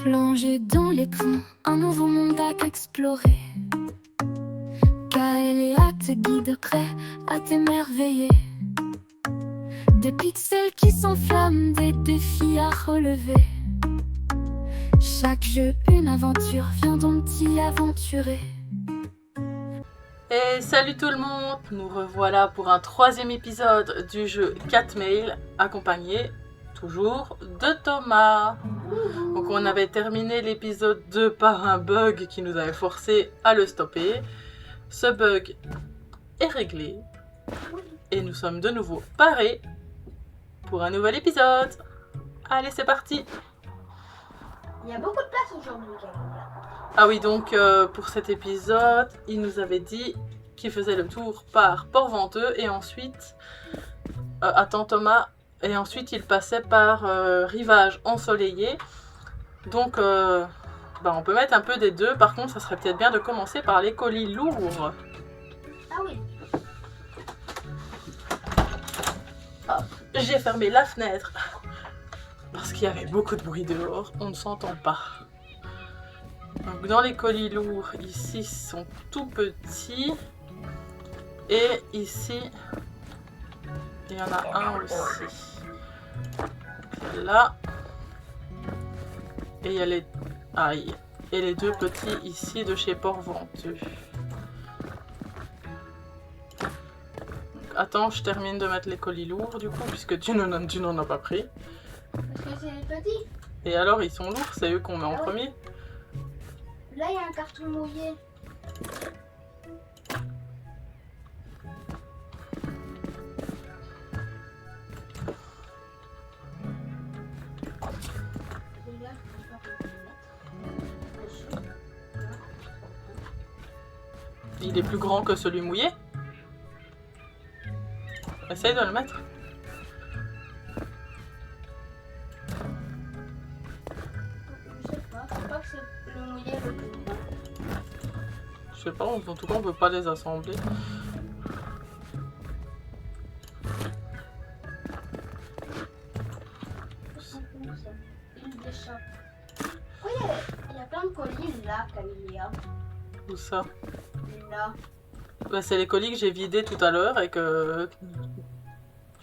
Plongé dans l'écran, un nouveau monde à explorer. Kaelia te guiderait à t'émerveiller. Des pixels qui s'enflamment, des défis à relever. Chaque jeu une aventure, viens donc t'y aventurer. Et salut tout le monde, nous revoilà pour un troisième épisode du jeu Cat Mail, accompagné toujours de Thomas. Donc on avait terminé l'épisode 2 par un bug qui nous avait forcé à le stopper. Ce bug est réglé et nous sommes de nouveau parés pour un nouvel épisode. Allez, c'est parti. Il y a beaucoup de place aujourd'hui. Ah oui, donc pour cet épisode, il nous avait dit qu'il faisait le tour par Port-Venteux et ensuite... attends Thomas, et ensuite il passait par Rivage ensoleillé. Donc on peut mettre un peu des deux. Par contre, ça serait peut-être bien de commencer par les colis lourds. Ah oui. Hop, j'ai fermé la fenêtre parce qu'il y avait beaucoup de bruit dehors, on ne s'entend pas. Donc dans les colis lourds, ici sont tout petits. Et ici, il y en a un aussi. Là. Et il y a les... Aïe. Et les deux petits ici de chez Port-Venteux. Attends, je termine de mettre les colis lourds du coup, puisque tu n'en as pas pris. Parce que c'est les petits. Et alors, ils sont lourds, c'est eux qu'on met en premier. Là, il y a un carton mouillé. Il est plus grand que celui mouillé. Essaye de le mettre. Je sais pas. Je crois que c'est le mouillé le plus grand. Je sais pas, en tout cas on peut pas les assembler. Il déchappe. Oui, il y a plein de colis là, Camélia. Où ça? Là. Bah, c'est les colis que j'ai vidés tout à l'heure et que...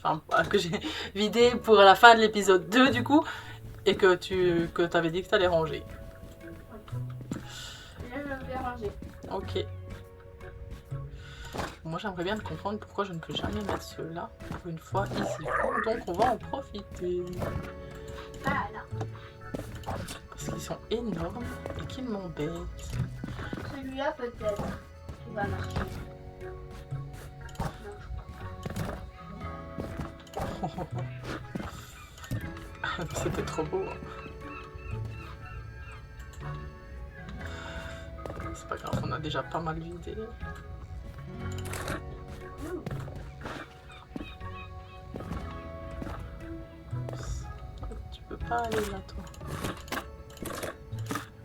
Enfin, que j'ai vidé pour la fin de l'épisode 2 du coup. Et que tu avais dit que tu allais ranger. Là, je vais ranger. Ok. Moi j'aimerais bien comprendre pourquoi je ne peux jamais mettre ceux-là pour une fois ici. Donc on va en profiter. Ah là. Parce qu'ils sont énormes et qu'ils m'embêtent. Celui-là peut-être qui va marcher. C'était trop beau. C'est pas grave, on a déjà pas mal vidé. Tu peux pas aller là, toi.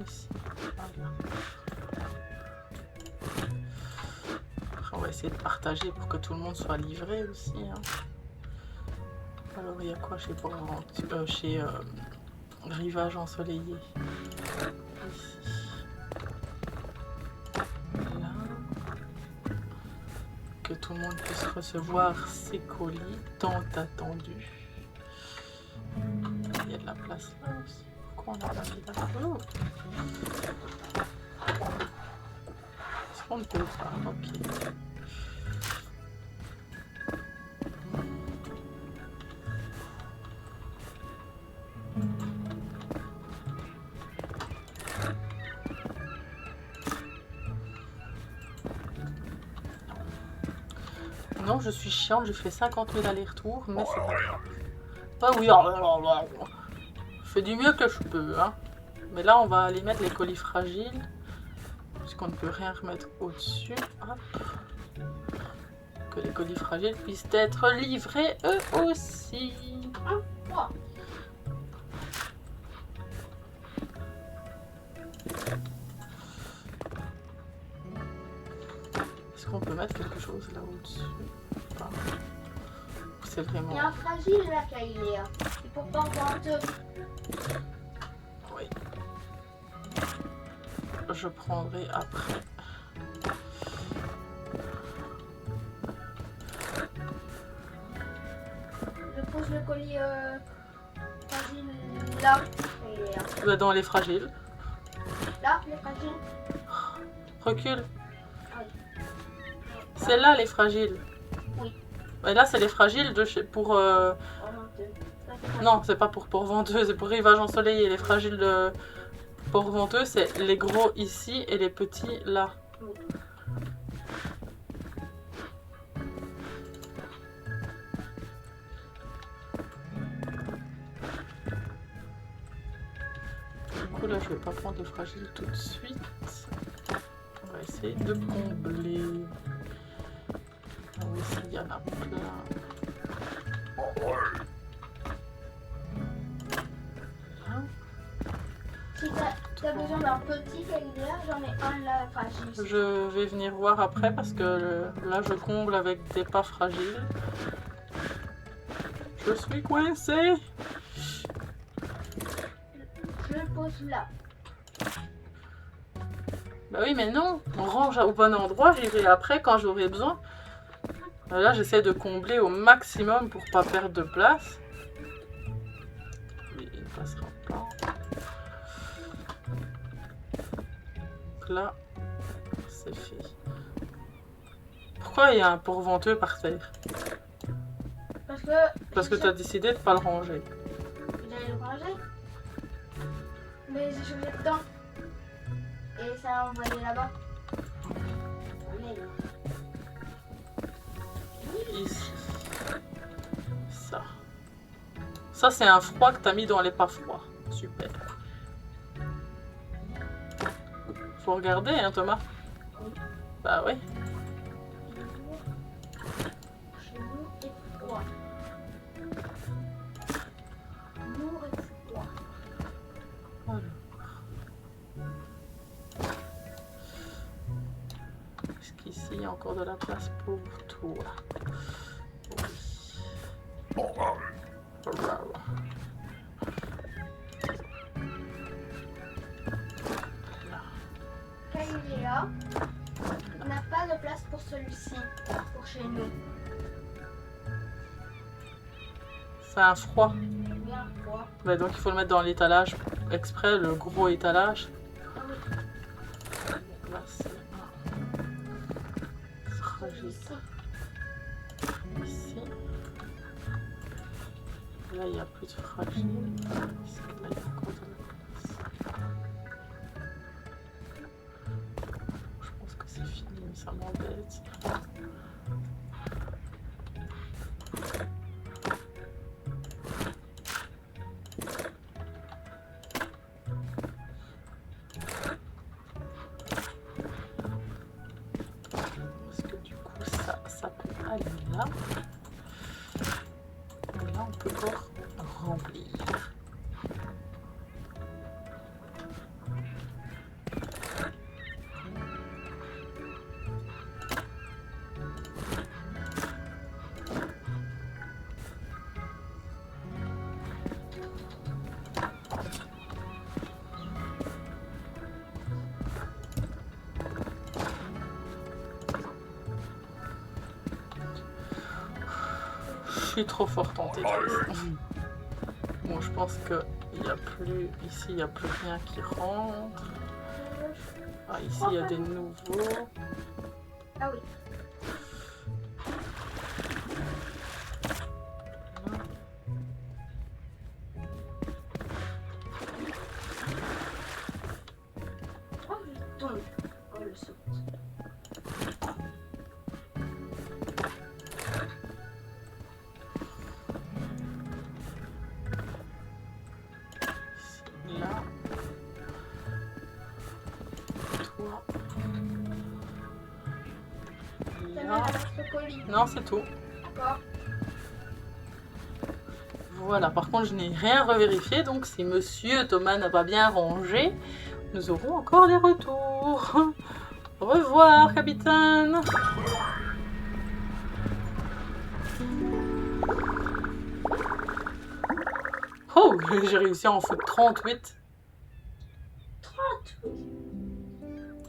Ici, voilà. Après, on va essayer de partager pour que tout le monde soit livré aussi. Hein. Alors, il y a quoi chez chez Rivage ensoleillé? Ici. Là. Que tout le monde puisse recevoir ses colis tant attendus. Il y a de la place là aussi. Pourquoi on n'a pas mis là? Oh. Est-ce qu'on ne peut pas? Ok. Non, je suis chiante, je fais 50 000 allers-retours, mais c'est pas grave. Ah oui, je fais du mieux que je peux, hein. Mais là, on va aller mettre les colis fragiles, puisqu'on ne peut rien remettre au-dessus. Hop. Que les colis fragiles puissent être livrés eux aussi. Est-ce qu'on peut mettre quelque chose là au-dessus? C'est vraiment... Il y a un fragile là, Camélia. C'est pour Port-Venteux. Oui. je prendrai après. Je pose le colis fragile là. Et Bah, dans les fragiles. là, les fragiles. Recule. Oui. C'est là les fragiles. Oui. Et là, c'est les fragiles de chez... pour... Oh, Non, c'est pas pour Port-Venteux, c'est pour Rivage Ensoleillé. Les fragiles de Port-Venteux, c'est les gros ici et les petits là. Oui. Du coup, là, je vais pas prendre les fragiles tout de suite. On va essayer de combler. Ah oui, il y en a plein. Hein? Si t'as besoin d'un petit Caligula, j'en ai un là fragile. Je vais venir voir après parce que là, je comble avec des pas fragiles. Je suis coincée. Je le pose là. Bah oui, mais non, on range au bon endroit, j'irai après quand j'aurai besoin. Là, j'essaie de combler au maximum pour pas perdre de place. Mais il ne passera pas. Donc là, c'est fait. Pourquoi il y a un Port-Venteux par terre? Parce que tu as décidé de pas le ranger. J'allais le ranger. Mais j'ai changé dedans. Et ça a envoyé là-bas. Ici. Ça. Ça, c'est un froid que tu as mis dans les pas froids. Super. Faut regarder, hein, Thomas? Bah oui. Chez nous et froid. Lourd et froid. Alors. Est-ce qu'ici, il y a encore de la place pour toi? Oui. Caligula n'a pas de place pour celui-ci, pour chez nous. C'est un froid. Bien froid. Bah, donc il faut le mettre dans l'étalage exprès, le gros étalage. Ah oui. Là, c'est Celui-ci. ici. Là, il n'y a plus de fragile. Ici, là, il y a encore de la place. Je pense que c'est fini, mais ça m'embête. Parce que du coup, ça peut aller là. Et là, on peut encore remplir. Je suis trop forte en Tetris. Bon, je pense que il y a plus ici, il n'y a plus rien qui rentre. Ah, ici, il y a des nouveaux. Ah oui. Oh, je tombe. Oh, le saut. Ici, là. Toi. Ça Là. m'a avec ce colis. Non, c'est tout. D'accord. Voilà, par contre, je n'ai rien revérifié, donc si Monsieur Thomas n'a pas bien rangé, nous aurons encore des retours. Au revoir, capitaine. Oh, j'ai réussi à en foutre 38. 38.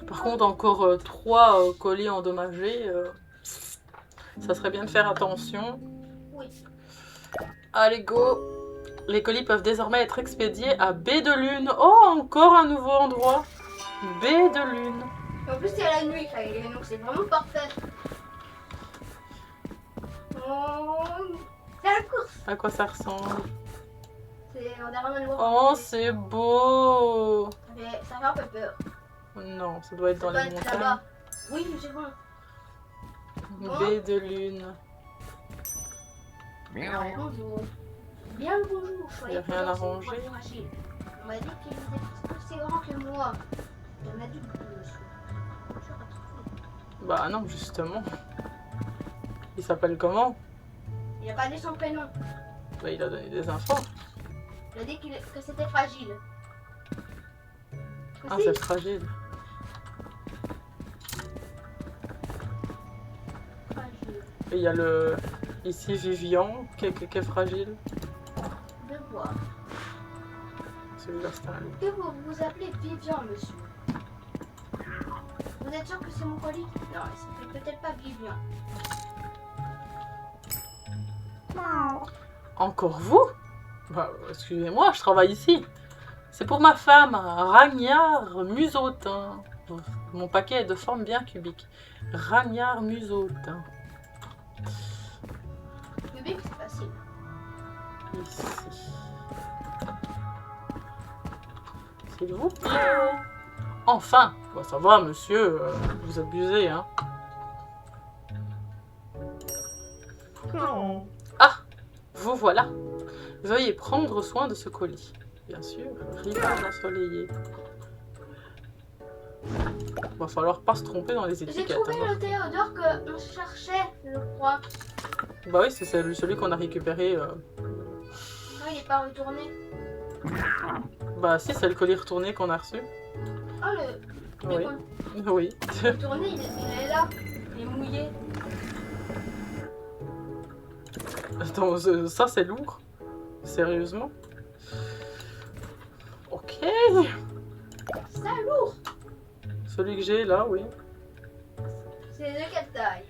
Par contre, encore 3 colis endommagés. Ça serait bien de faire attention. Oui. Allez, go! Les colis peuvent désormais être expédiés à Baie de Lune. Oh, encore un nouveau endroit. Baie de Lune. Et en plus, c'est à la nuit, ça, donc c'est vraiment parfait. Oh, c'est la course. À quoi ça ressemble? C'est en dernier noir. Oh, c'est beau! Ça fait un peu peur. Non, ça doit être dans Ça les doit être montagnes. là-bas. Oui, c'est bon. Baie de Lune. Alors, bonjour. Bien le bonjour. Il n'y a rien à ranger. On m'a dit qu'il était aussi grand que moi. On a dit que Bah non, justement. Il s'appelle comment? il a pas dit son prénom. Bah il a donné des infos. Il a dit que c'était fragile. Ah, Si. c'est fragile. Fragile. Et il y a le... Ici, Vivian, qui est fragile. De voir. Celui-là, c'est un loup. Que vous vous appelez Vivian, monsieur? Vous êtes sûr que c'est mon colis? Non, il s'appelle peut-être pas Vivian. Encore vous? Bah, excusez-moi, je travaille ici. C'est pour ma femme, Ragnard Musotin. Mon paquet est de forme bien cubique. Ragnard Musotin. Cubique, c'est facile. Ici. S'il vous plaît. Enfin! Bah, ça va, monsieur. Vous abusez, hein. Ah! Vous voilà. Veuillez prendre soin de ce colis. Bien sûr, rivage ensoleillé. Va falloir pas se tromper dans les J'ai étiquettes. trouvé Hein. le Théodore qu'on cherchait, je crois. Bah oui, c'est celui qu'on a récupéré. Non, il n'est pas retourné. Bah si, c'est le colis retourné qu'on a reçu. Oh, le Oui. bacon Oui. retourné, il est là. Il est mouillé. Attends, ça c'est lourd. Sérieusement. Ok. C'est lourd. Celui que j'ai là, oui. C'est de quelle taille?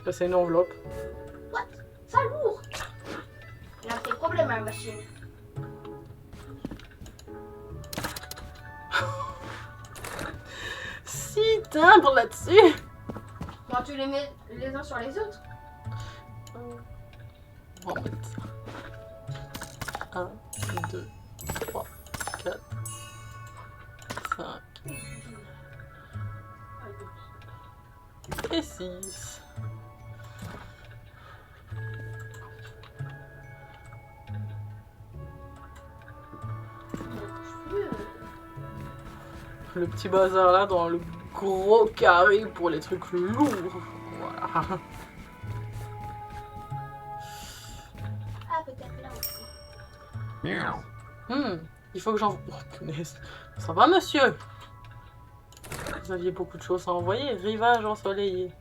Là, c'est une enveloppe. What? C'est lourd. Il a un petit problème à la machine. Si timbres là-dessus. Quand tu les mets les uns sur les autres. On va mettre ça. 1, 2, 3, 4, 5 et 6. Le petit bazar là dans le gros carré pour les trucs lourds. Voilà. Ah, peut-être là aussi. Il faut que j'en... Oh, punaise. Ça va, monsieur? Vous aviez beaucoup de choses à envoyer. Rivage ensoleillé.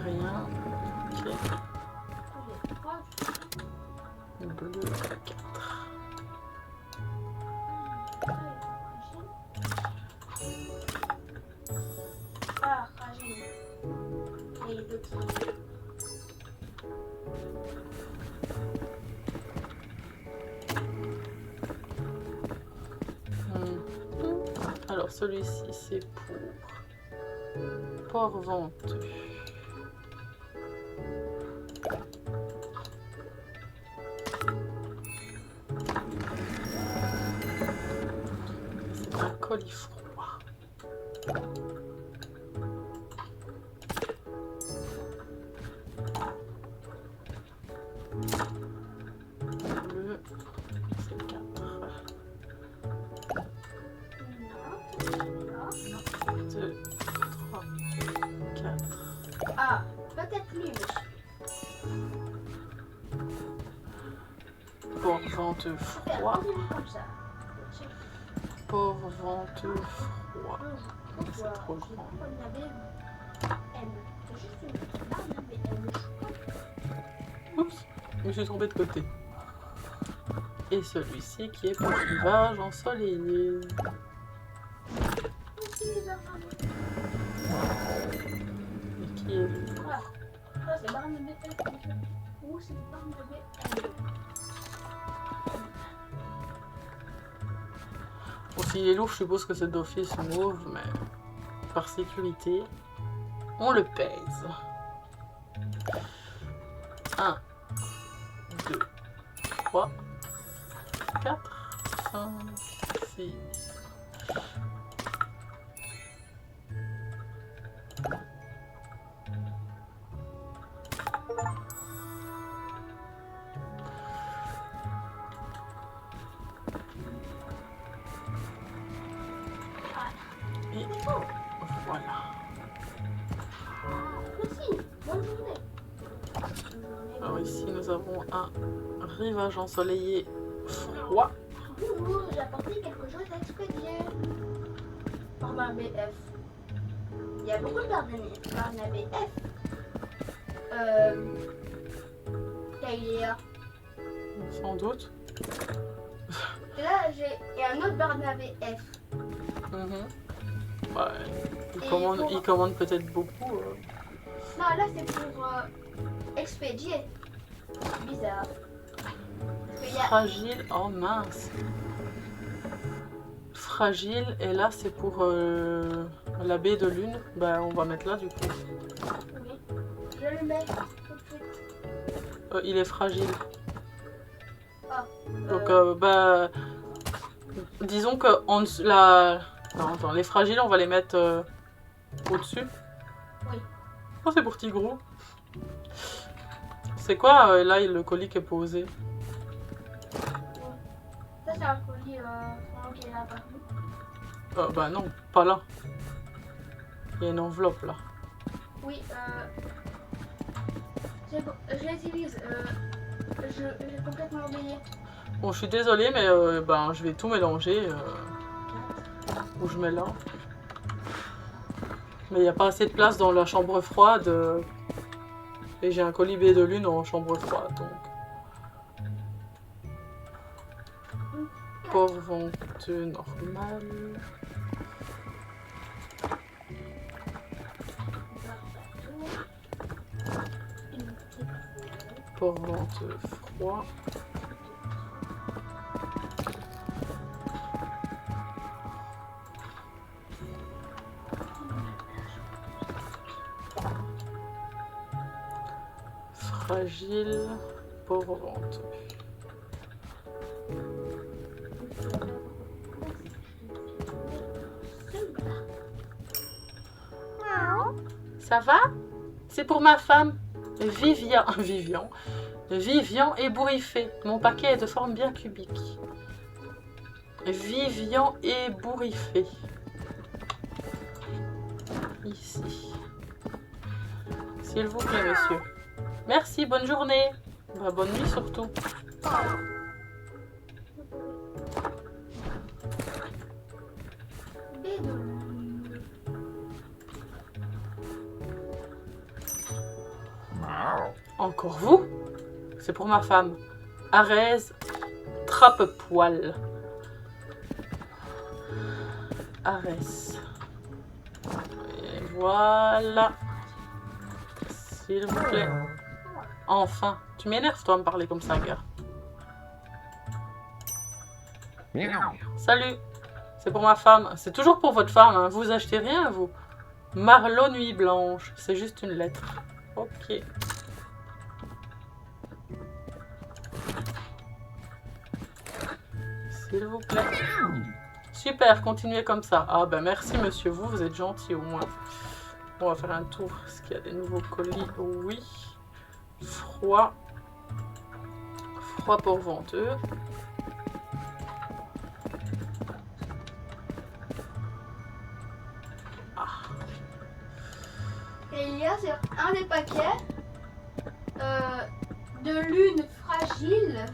Rien. Ok. Bleu 4. Ah, fragile. Et il est petit. Alors celui-ci c'est pour port venteux. C'est un colis froid. Bleu, c'est 4. 2, 3, 4. Ah, peut-être lui, monsieur. Port venteux Ça fait froid. un peu comme ça. Port venteux froid. C'est trop grand. On avait C'est juste une Barnabé M. Oups, je me suis trompée de côté. Et celui-ci qui est pour rivage ensoleillé. Et qui est lui? Ça, c'est Barnabé M. Ou c'est Barnabé M. Bon, s'il est lourd, je suppose que c'est d'office mauve, mais par sécurité, on le pèse. 1, 2, 3, 4, 5, 6. Et voilà. Merci, bonne journée. Alors ici, nous avons un rivage ensoleillé froid. Bonjour, j'ai apporté quelque chose à expédier. Barnabé F. Il y a beaucoup de Barnabé F. Taïlia. Sans doute. Et là, j'ai un autre Barnabé F. Mhm. Ouais, Et il commande peut-être beaucoup. Non, là, c'est pour expédier. C'est bizarre. Parce qu'il y a... Fragile, oh mince. Fragile, et là c'est pour la baie de lune. Bah on va mettre là du coup. Oui. Je le mets tout de suite. Il est fragile. Ah. Donc bah disons que non, attends, les fragiles on va les mettre au-dessus. Oui. Oh c'est pour Tigrou. C'est quoi là le colis qui est posé? Ça, c'est un colis qui est là partout. Bah non, pas là. Il y a une enveloppe là. Oui, c'est bon, je l'utilise. J'ai complètement oublié. Bon, je suis désolée, mais ben, je vais tout mélanger. Où je mets là. Mais il n'y a pas assez de place dans la chambre froide. Et j'ai un colis baie de lune en chambre froide, donc. Port venteux normal. Port venteux froid. Fragile, port venteux. Ça va? C'est pour ma femme, Vivian ébouriffé. Mon paquet est de forme bien cubique. Vivian ébouriffé. Ici. S'il vous plaît, monsieur. Merci, bonne journée. Bah, bonne nuit surtout. Encore vous? C'est pour ma femme. Arès, trappe-poil. Arès. Et voilà. S'il vous plaît. Enfin. Tu m'énerves, toi, à me parler comme ça, gars. Salut. C'est pour ma femme. C'est toujours pour votre femme, hein. Vous achetez rien, vous. Marlot Nuit Blanche. C'est juste une lettre. Ok. S'il vous plaît. Super, continuez comme ça. Ah ben merci monsieur, vous êtes gentil au moins. On va faire un tour. Est-ce qu'il y a des nouveaux colis? Oui. Froid. Froid pour venteux. Ah. Et il y a sur un des paquets de lune fragile.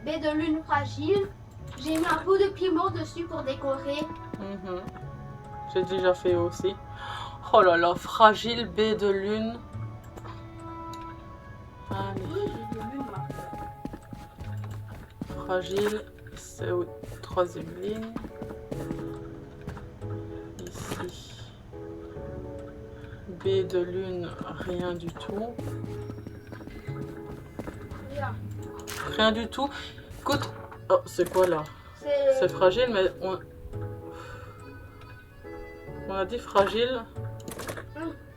Baie de lune fragile. J'ai mis un pot de piment dessus pour décorer. J'ai déjà fait aussi. Oh là là, fragile, baie de lune. Allez. Oui, j'ai de lune, moi. Fragile, c'est au troisième ligne. Ici. Baie de lune, rien du tout. Bien. Rien du tout. Écoute, oh, c'est quoi là? C'est fragile, mais on a dit fragile.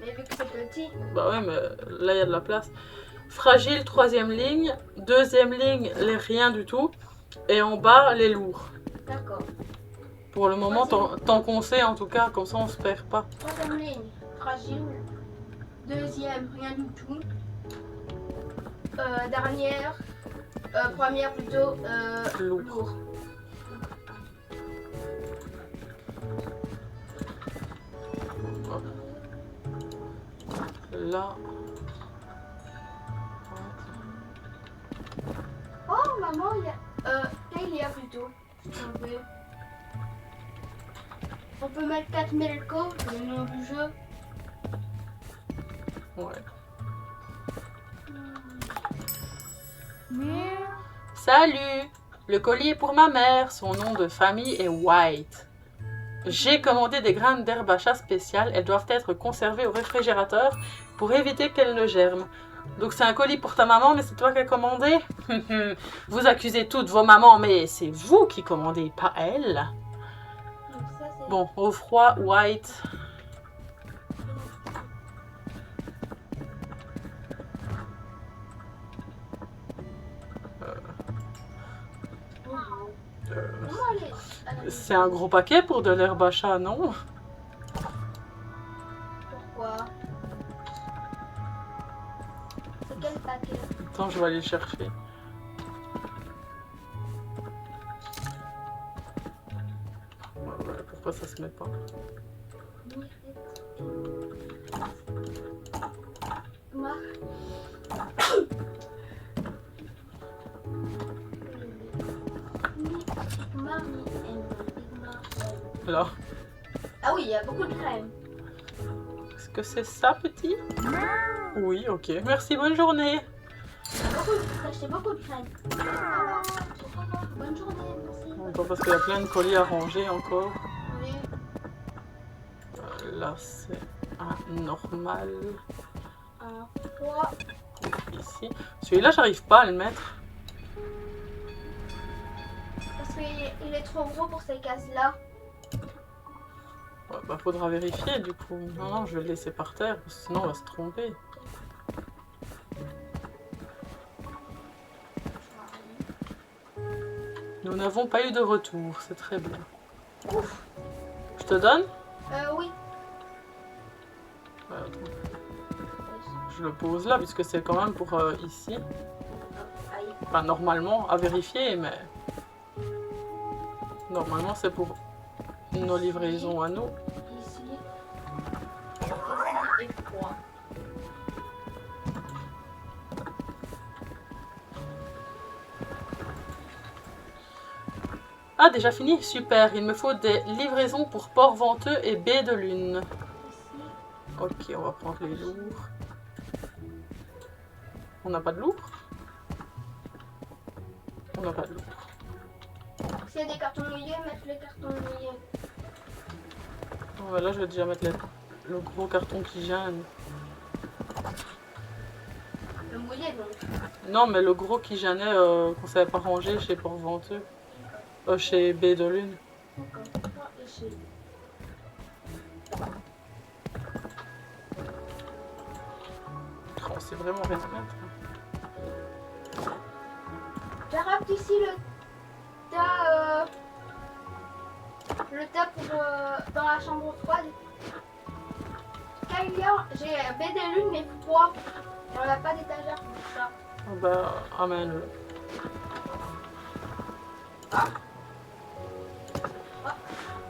Mais vu que c'est petit. Bah ouais, mais là il y a de la place. Fragile, troisième ligne. Deuxième ligne, les rien du tout. Et en bas, les lourds. D'accord. Pour le moment, tant qu'on sait, en tout cas, comme ça on se perd pas. Troisième ligne, fragile. Deuxième, rien du tout. Dernière, première plutôt, Lourd. lourd. Là. Oh maman, il y a... Kaylia plutôt. On peut mettre 4 Melko, le nom du jeu. Ouais. Mais... Salut! Le collier est pour ma mère. Son nom de famille est White. J'ai commandé des graines d'herbe à chasse spéciales. Elles doivent être conservées au réfrigérateur pour éviter qu'elles ne germent. Donc c'est un colis pour ta maman, mais c'est toi qui as commandé? Vous accusez toutes vos mamans, mais c'est vous qui commandez, pas elle. Donc ça, c'est... Bon, au froid, White. Comment elle est... C'est un gros paquet pour de l'herbe à chat, non? Pourquoi? C'est quel paquet? Attends, je vais aller le chercher. Ouais, pourquoi ça se met pas? Moi. Là. Ah oui, il y a beaucoup de crème. Est-ce que c'est ça, petit? Oui, ok. Merci, bonne journée. T'as acheté beaucoup de crème. Alors, bonne journée, merci. Attends, parce qu'il y a plein de colis à ranger encore. Oui. Là, c'est un normal. Un froid. Ici. Celui-là, j'arrive pas à le mettre. Parce qu'il est trop gros pour ces cases-là. Ouais, bah, faudra vérifier du coup. Non, non, je vais le laisser par terre, parce que sinon on va se tromper. Nous n'avons pas eu de retour, c'est très bien. Ouf. Je te donne? Oui. Ouais, attends. Je le pose là, puisque c'est quand même pour ici. Aïe. Enfin, normalement, à vérifier, mais... Normalement, c'est pour nos livraisons à nous. Ici. Et froid. Ah, déjà fini? Super. Il me faut des livraisons pour Port-Venteux et Baie de Lune. Ici. Ok, on va prendre les lourds. On n'a pas de lourds? On n'a pas de lourds. S'il y a des cartons mouillés, mettre les cartons mouillés. Bon, bah là, je vais déjà mettre le gros carton qui gêne. Le mouillé donc. Non, mais le gros qui gênait qu'on savait pas ranger chez Port-Venteux. Chez Baie de Lune. D'accord. Et chez... Oh, c'est vraiment rien à mettre. J'arrête ici le tas pour dans la chambre froide. Kaylia, j'ai baie des lunes mais froid. Et on n'a pas d'étagère pour ça. Ah bah, amène-le.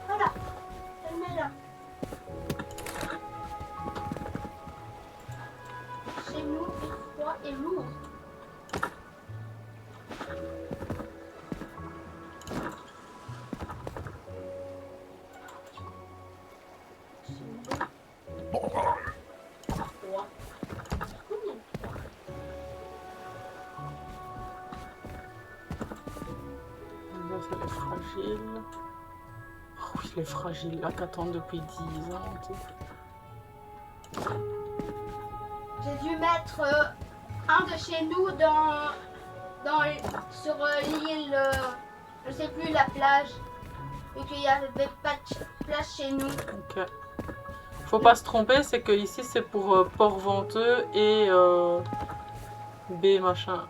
Voilà, elle met là. Chez nous, il est froid et lourd. Les fragiles là qu'attendent depuis 10 ans. Tu sais. J'ai dû mettre un de chez nous sur l'île, je sais plus, la plage. Et qu'il n'y avait pas de plage chez nous. Ok. Faut pas se tromper, c'est que ici c'est pour Port-Venteux et B machin.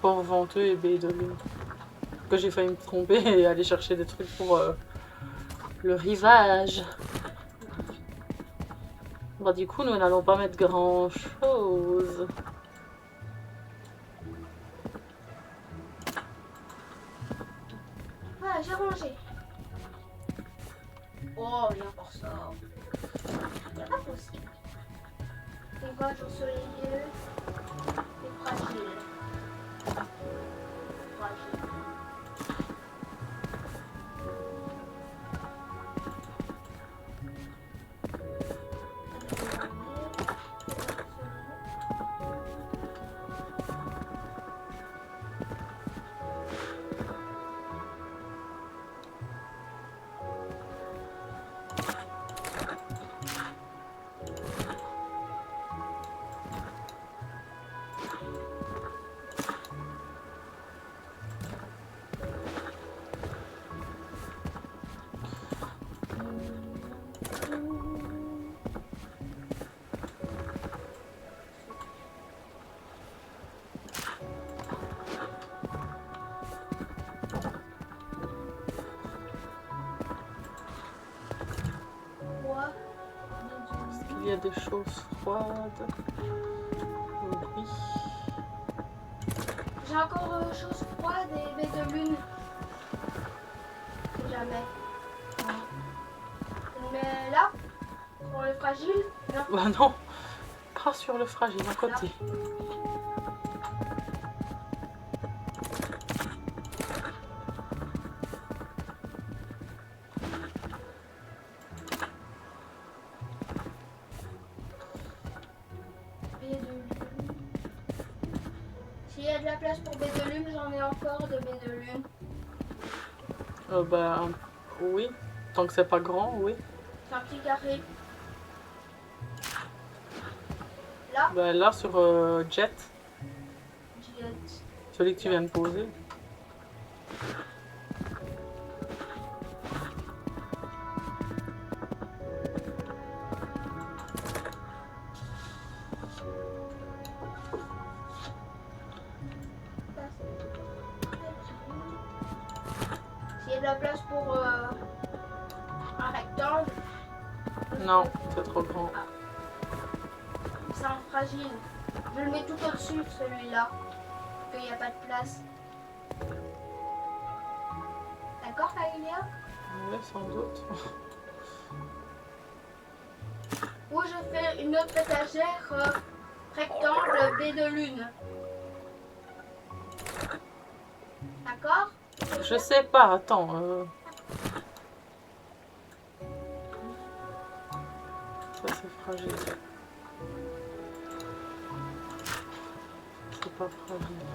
Port-Venteux et B de Lune. Que j'ai failli me tromper et aller chercher des trucs pour le rivage. Bah du coup nous n'allons pas mettre grand chose. Voilà, j'ai rangé. Oh, il y a encore ça. C'est pas possible. Les gauches ensoleillées, les fragiles. Fragiles. Il y a des choses froides. Oui. J'ai encore chose froide et baie de lune. Si jamais. Mais là, pour le fragile, non. Bah non, pas sur le fragile, à côté. Baie de lune. S'il y a de la place pour baie de lune, j'en ai encore de baie de lune. Bah oui, tant que c'est pas grand, oui. C'est un petit carré. Là, Bah là sur Jet, Jet. celui que tu viens de poser. S'il y a de la place pour un rectangle, Non, c'est trop grand. c'est un fragile. Je le mets tout au-dessus, celui-là. Qu'il n'y a pas de place. D'accord, Kaelia? Oui, sans doute. Ou je fais une autre étagère rectangle baie de lune. D'accord? Je sais pas, attends. Ça c'est fragile. C'est pas fragile.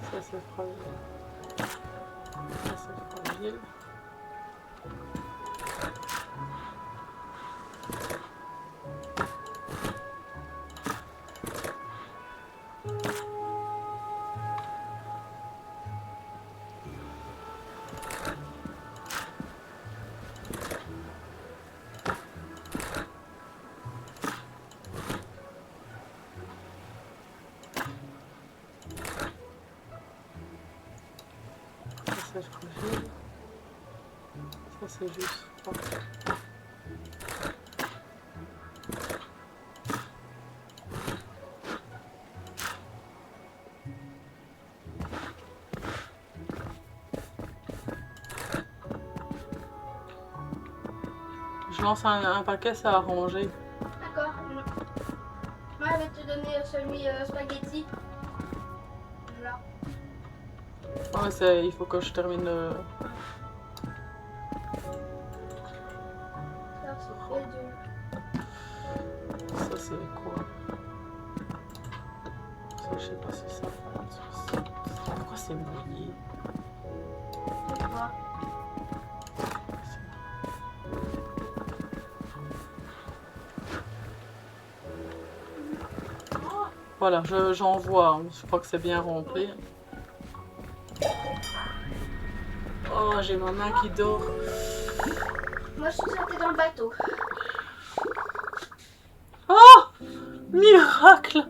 Ça c'est fragile. Ça c'est fragile. Ça c'est fragile. Ça c'est juste froid. Je lance un paquet, ça a rangé. D'accord. Moi, je vais te donner celui spaghetti. Là. Ouais, il faut que je termine. Ça, c'est baie de... c'est quoi? Ça, je sais pas si ça va. Pourquoi c'est mouillé? C'est quoi? Voilà, j'en vois. Je crois que c'est bien rempli. Oh, j'ai ma main qui dort. Moi, je suis sortie dans le bateau. Oh! Miracle!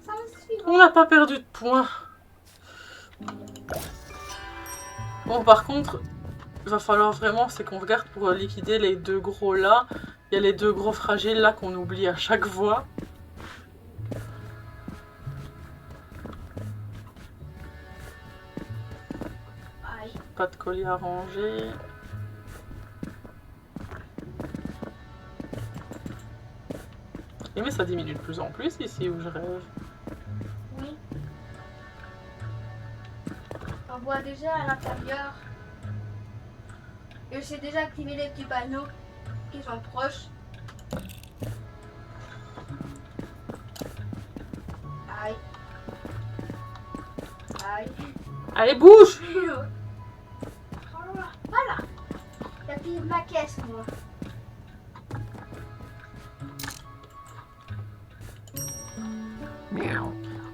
Ça me suit. On n'a pas perdu de points. Bon, par contre, il va falloir vraiment, c'est qu'on regarde pour liquider les deux gros là. Il y a les deux gros fragiles là qu'on oublie à chaque fois. Aïe. Pas de colis à ranger. Et mais ça diminue de plus en plus ici où je rêve. Oui. On voit déjà à l'intérieur. Et j'ai déjà activé les petits panneaux qui sont proches. Aïe. Aïe. Allez, bouge! Voilà. J'ai activé ma caisse, moi.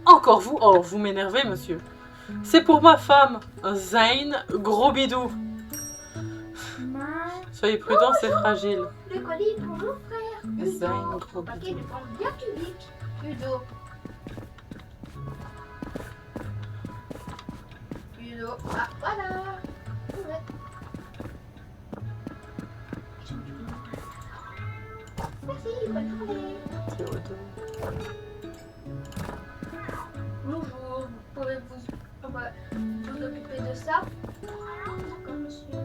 Encore vous? Oh, vous m'énervez, monsieur. C'est pour ma femme, Zayn, gros bidou. Soyez prudent, c'est fragile. Le colis pour mon frère. Zayn, Udo. gros Paquet bidou. de pommes bien cubiques. Udo. Udo. Ah, voilà. Ouais. Merci, bonne journée. Théodore. Bonjour, vous pouvez vous occuper de ça? D'accord, monsieur.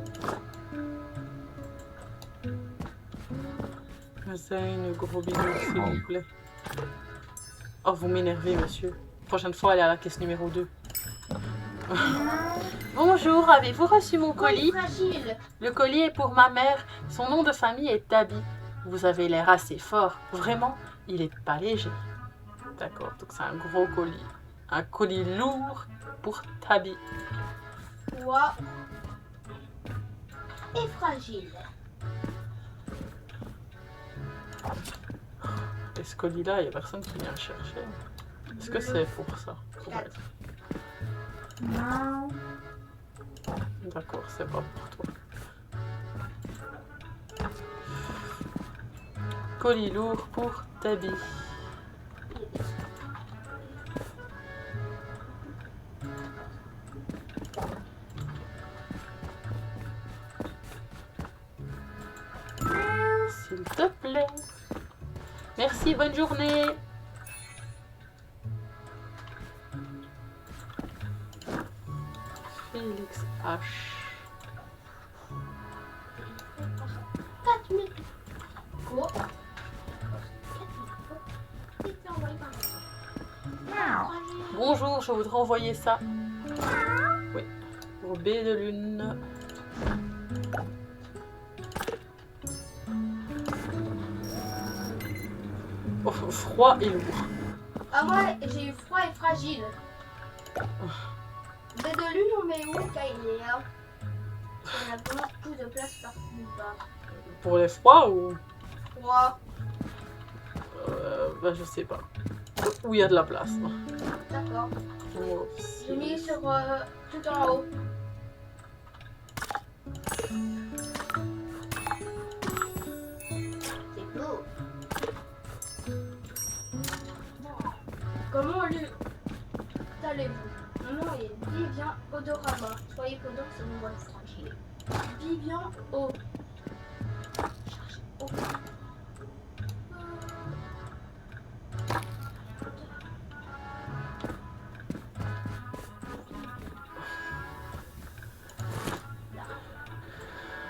Zayn, gros bidou, s'il vous plaît. Oh, vous m'énervez, monsieur. Prochaine fois, allez à la caisse numéro 2. Bonjour, avez-vous reçu mon colis? Fragile. Le colis est pour ma mère. Son nom de famille est Tabi. Vous avez l'air assez fort. Vraiment, il est pas léger. D'accord, donc c'est un gros colis. Un colis lourd pour Tabi. Poids. Et fragile. Et ce colis-là, il n'y a personne qui vient le chercher. Est-ce que c'est pour ça? Quatre. Non. D'accord, c'est pas pour toi. Colis lourd pour Tabi. S'il te plaît. Merci, bonne journée. Félix H. 4000. Quoi? 4000. Bonjour, je voudrais envoyer ça. Oui, pour B de Lune. Oh, froid et lourd. Ah, moi, j'ai eu froid et fragile. Des de lune, on met où, Kailéa? On a vraiment plus de place par plus bas. Pour les froids ou Froid. bah, je sais pas. Où il y a de la place. D'accord. Oh, J'ai mis sur tout en haut. C'est beau. Comment allez-vous? Mon nom est Vivian Odorama. Soyez prudent, c'est une voix fragile. Vivian O. Cherchez O.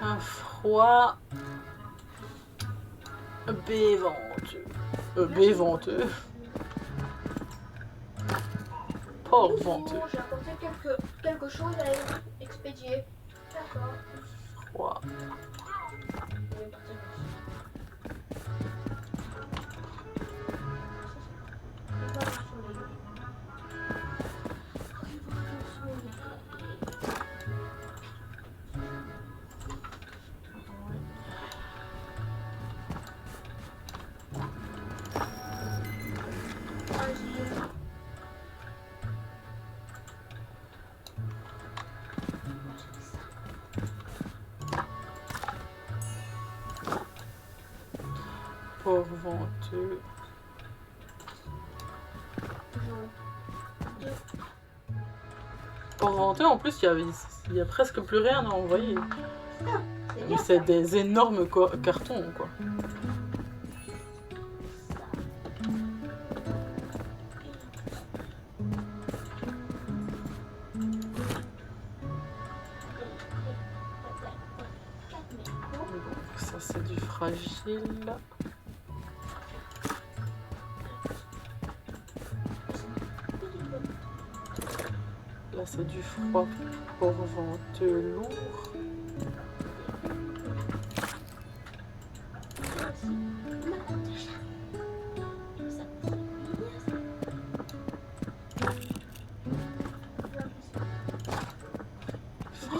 un froid. B venteux. B venteux. Port venteux. J'ai apporté quelque chose à expédier. D'accord. Froid. venteux. Port venteux, en plus, il y a presque plus rien à envoyer. C'est Mais bien. c'est des énormes cartons, quoi. Ça, c'est du fragile. Là, c'est du froid port venteux lourd.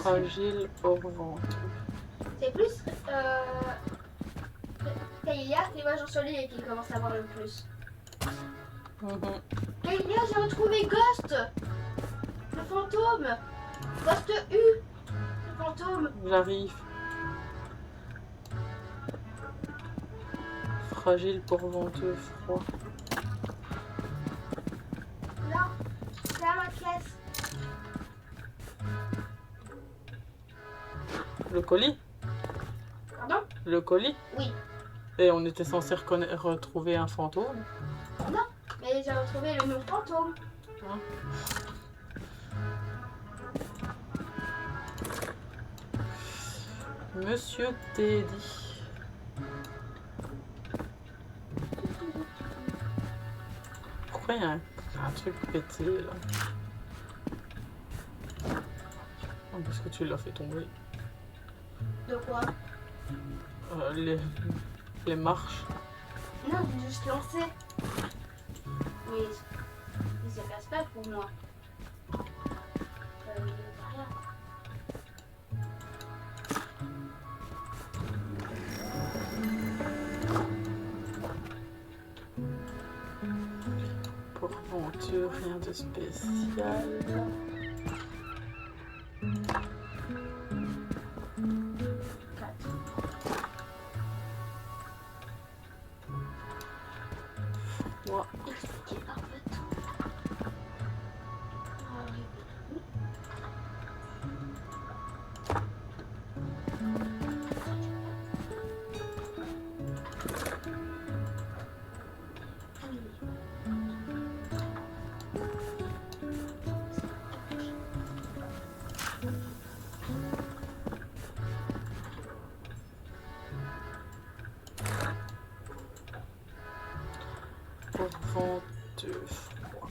Fragile port venteux. C'est plus Kailia et moi j'en suis et qui commence à voir le plus. Kailia, j'ai retrouvé Ghost, le fantôme. Ghost U, le fantôme. J'arrive. Fragile port venteux froid. Là, c'est à ma caisse. Le colis? Pardon? Le colis? Oui. Et on était censé retrouver un fantôme. Mais j'ai retrouvé le nom fantôme. Monsieur Teddy. Pourquoi il y a un truc pété là? Oh, parce que tu l'as fait tomber. De quoi? Les marches. Non, j'ai juste lancé. Mais il se casse pas pour moi. Rien. Pour aventure, rien de spécial. Moi, Expliqué par votre. pour venteux froid.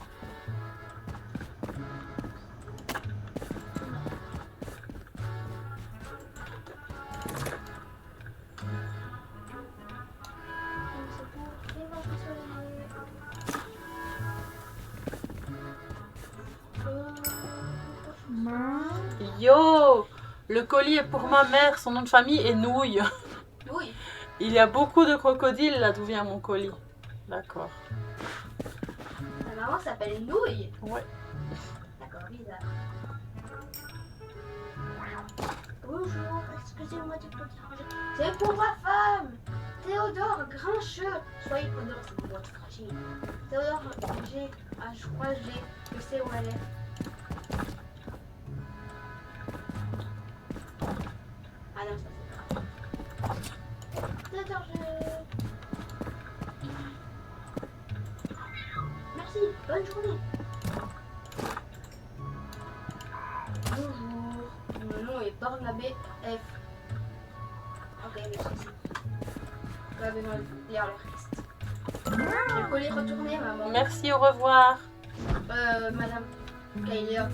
Yo! Le colis est pour ma mère, son nom de famille est Nouille. Oui. Il y a beaucoup de crocodiles là d'où vient mon colis. D'accord. Ta maman s'appelle Nouille. Ouais. D'accord, bizarre. Bonjour, excusez-moi de vous déranger. C'est pour ma femme, Théodore Grincheux. Soyez prudent, c'est une boîte fragile. Théodore G. Ah, je crois que je sais où elle est. Ah non, ça c'est pas. Théodore G. Merci, bonne journée. Bonjour, mon nom est Barnabé F. Ok, merci. Pas besoin de lire le reste. Le colis retourné, maman. Merci, au revoir. Madame Kailia.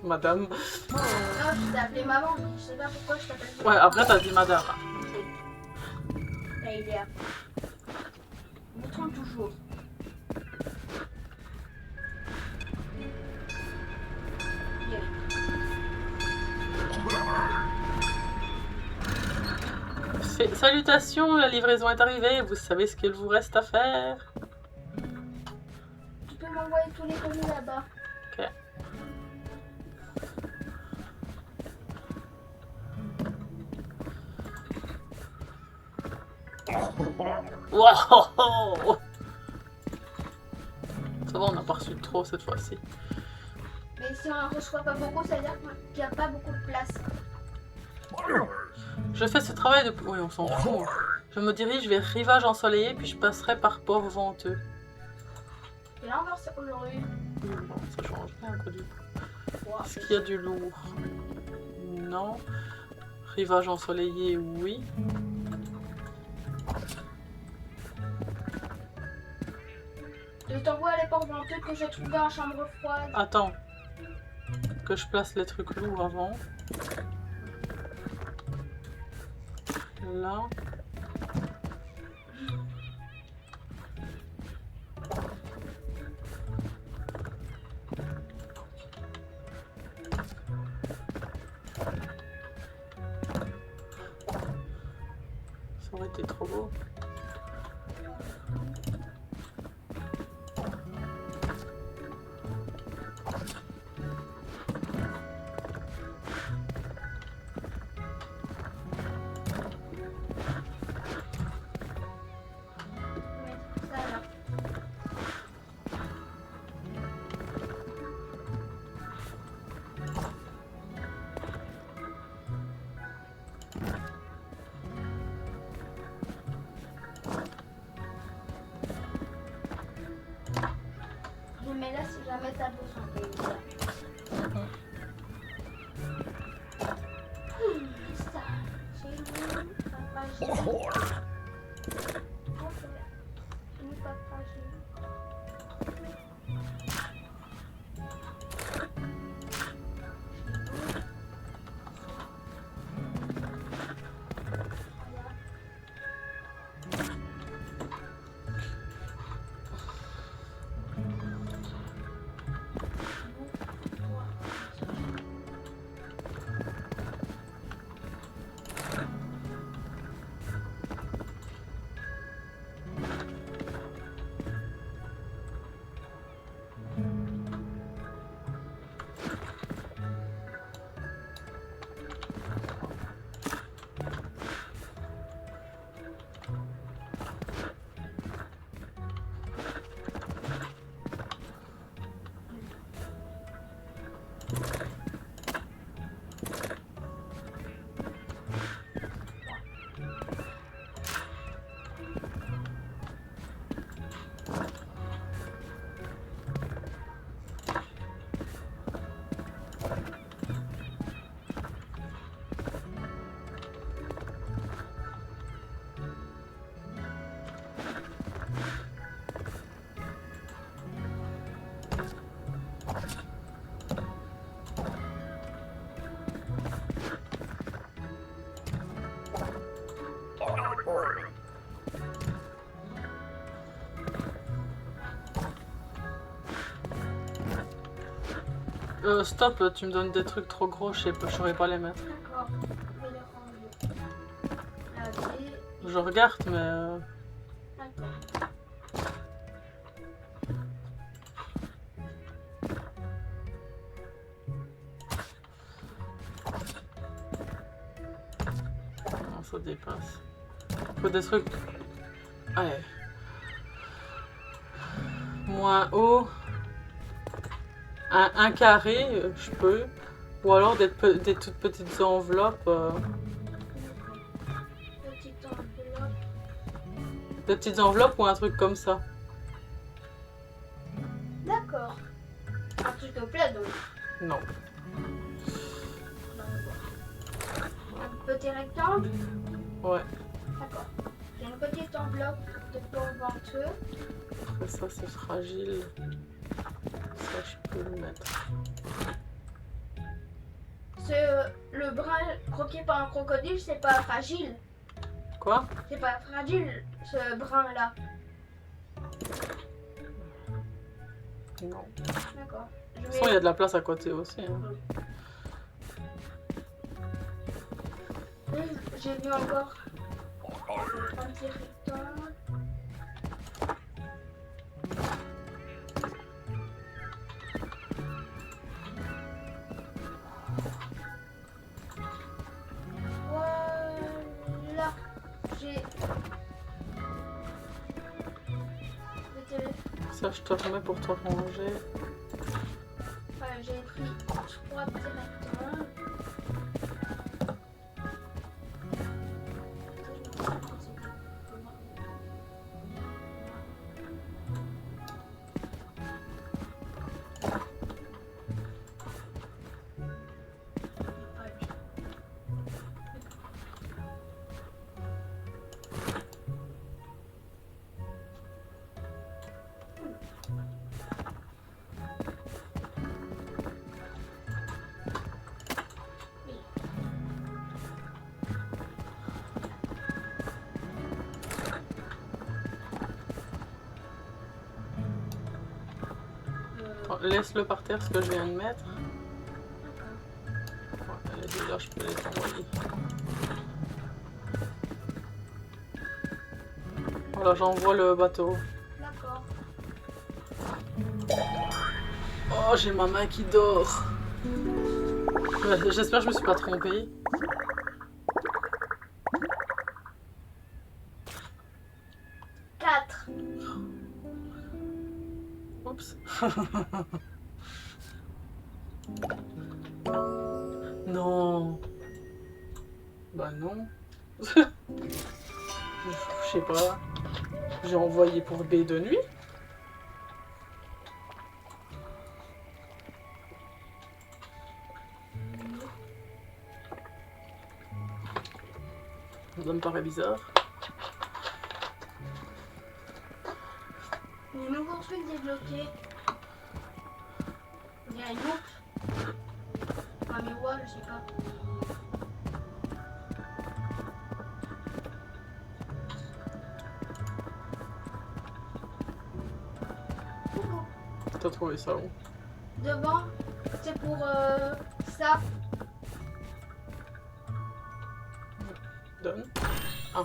Madame. Non, je t'ai appelée maman, mais je sais pas pourquoi je t'appelle. Ouais, après t'as dit madame. Kailia. Je me trompe toujours. Bien. Salutations, la livraison est arrivée. Vous savez ce qu'il vous reste à faire? Tu peux m'envoyer tous les colis là-bas. Ok. Wow. Ça va, on n'a pas reçu trop cette fois-ci. Mais si on en reçoit pas beaucoup, ça veut dire qu'il n'y a pas beaucoup de place. Je fais ce travail de... Oui, on s'en fout. Je me dirige vers rivage ensoleillé, puis je passerai par port venteux. Et là, on va aujourd'hui. Bon, ça change rien, quoi, du coup. Wow. Est-ce qu'il y a du lourd? Non. Rivage ensoleillé, oui. Je t'envoie les portes venteuses que j'ai trouvées en chambre froide. Attends. Que je place les trucs lourds avant. Là. Ça aurait été trop beau. Ça là. Je mets là si jamais t'as besoin de ça. Ça, j'ai lu, papa, j'ai lu. Papa, j'ai lu. Stop, tu me donnes des trucs trop gros, je saurais pas les mettre. D'accord, je vais les ranger. Laver. Je regarde, mais... D'accord. Non, ça dépasse. Faut des trucs... Allez. Moins haut. Un carré, je peux. Ou alors des toutes petites enveloppes. Petite enveloppe. Des petites enveloppes ou un truc comme ça. D'accord. Un truc plat donc. Non. Un petit rectangle. Ouais. D'accord. J'ai une petite enveloppe de port venteux. Après ça, c'est fragile. Ça, je peux le mettre. Le brin croqué par un crocodile, c'est pas fragile. Quoi? C'est pas fragile, ce brin-là. Non. D'accord. De toute façon, il y a de la place à côté aussi. Hein. J'ai vu encore un petit rectangle. Voilà. J'ai Ça, je te remets pour te ranger. J'ai pris 3 directement. Laisse-le par terre, ce que je viens de mettre. Ouais, les deux là, je peux les envoyer. Voilà, j'envoie le bateau. D'accord. Oh, j'ai ma main qui dort. Ouais, j'espère que je me suis pas trompée. Oups. Non. Bah non. Je sais pas. J'ai envoyé pour B de nuit. Ça me paraît bizarre. Les nouveaux trucs débloqués. Il y a une loupe. Ah mais ouais, je sais pas. Coucou. T'as trouvé ça où? Devant, c'est pour ça. Donne. Ah.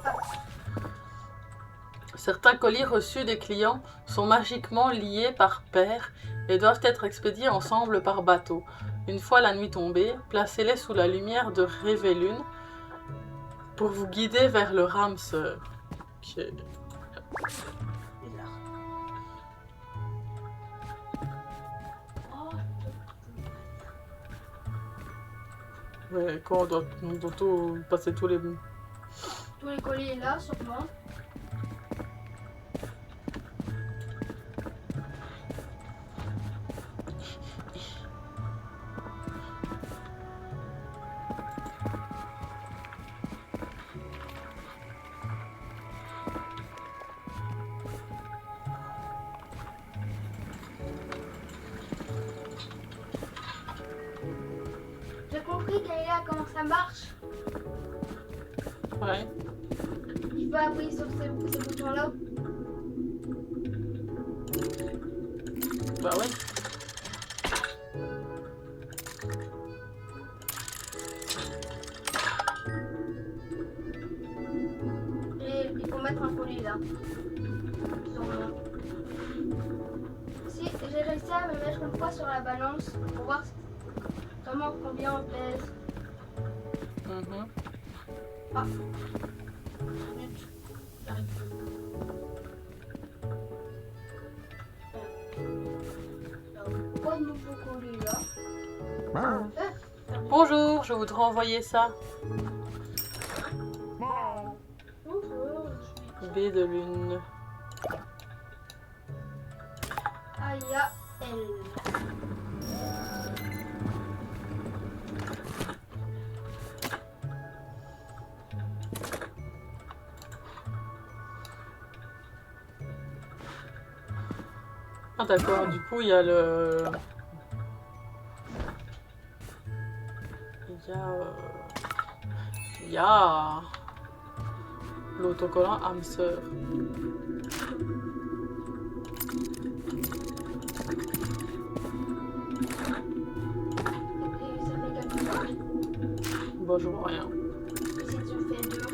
Certains colis reçus des clients sont magiquement liés par paire et doivent être expédiés ensemble par bateau. Une fois la nuit tombée, placez-les sous la lumière de Révélune pour vous guider vers le ramseur. Okay. Ouais, quoi, on doit tout passer tous les colis là, sûrement. J'ai compris Gaïa comment ça marche. Ouais. Il faut appuyer sur ces boutons-là. Bah ouais. Et il faut mettre un colis là. Sûrement. Si j'ai réussi à me mettre une fois sur la balance pour voir vraiment combien on pèse. Ah. Minute. J'arrive. Pas de nouveau colis là. Bonjour, je voudrais envoyer ça. Bonjour. B de lune. Aya L. Ah d'accord, du coup il y a le... Il y a... l'autocollant hamster. Et ça fait quelque chose. Bon, je vois rien. Si tu fais deux.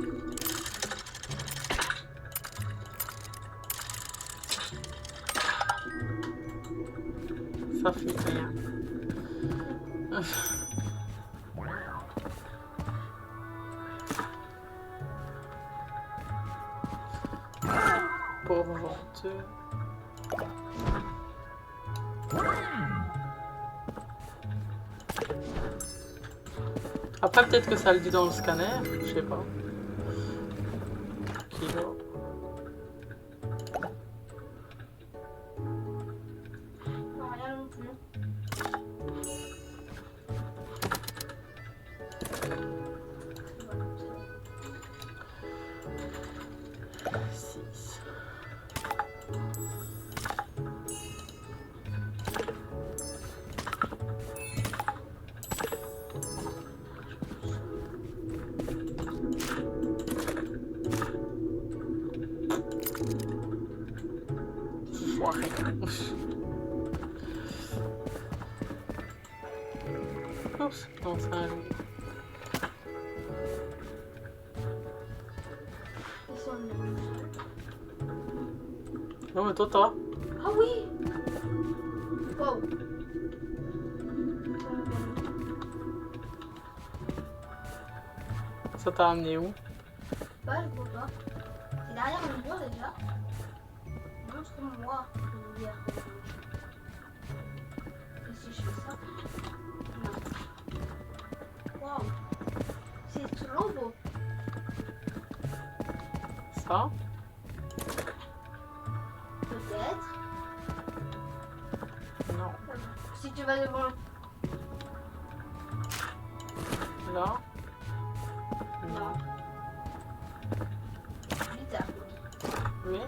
Ça fait rien. Pauvre venture. Après, peut-être que ça le dit dans le scanner, je sais pas. Kilo. Non, rien non plus. Six. Foiré. Oups, non, c'est un loup. Ils sont nuls. Non, mais toi, t'as. Ah oui. Wow. Ça t'a amené où? Bah, je vois pas. C'est derrière le mur déjà. Montre-moi le lierre. Et si je fais ça? Non. Waouh. C'est trop beau. Ça? Peut-être. Non. Si tu vas devant. Là? Non. Bizarre. Oui?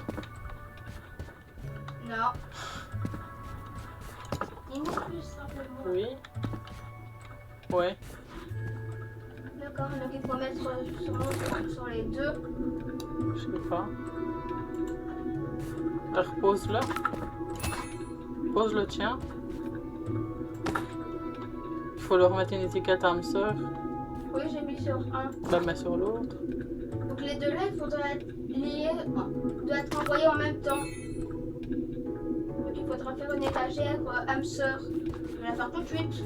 Non. Dis-nous plus simplement. Oui? Ouais. D'accord, donc il faut mettre sur les deux. Je sais pas. Repose-le. Pose le tien. Il faut leur mettre une étiquette hamster. Oui, j'ai mis sur un. La mets sur l'autre. Donc les deux là, il faudra être liés, doit être envoyés en même temps. Donc il faudra faire une étagère hamster. Je vais la faire tout de suite.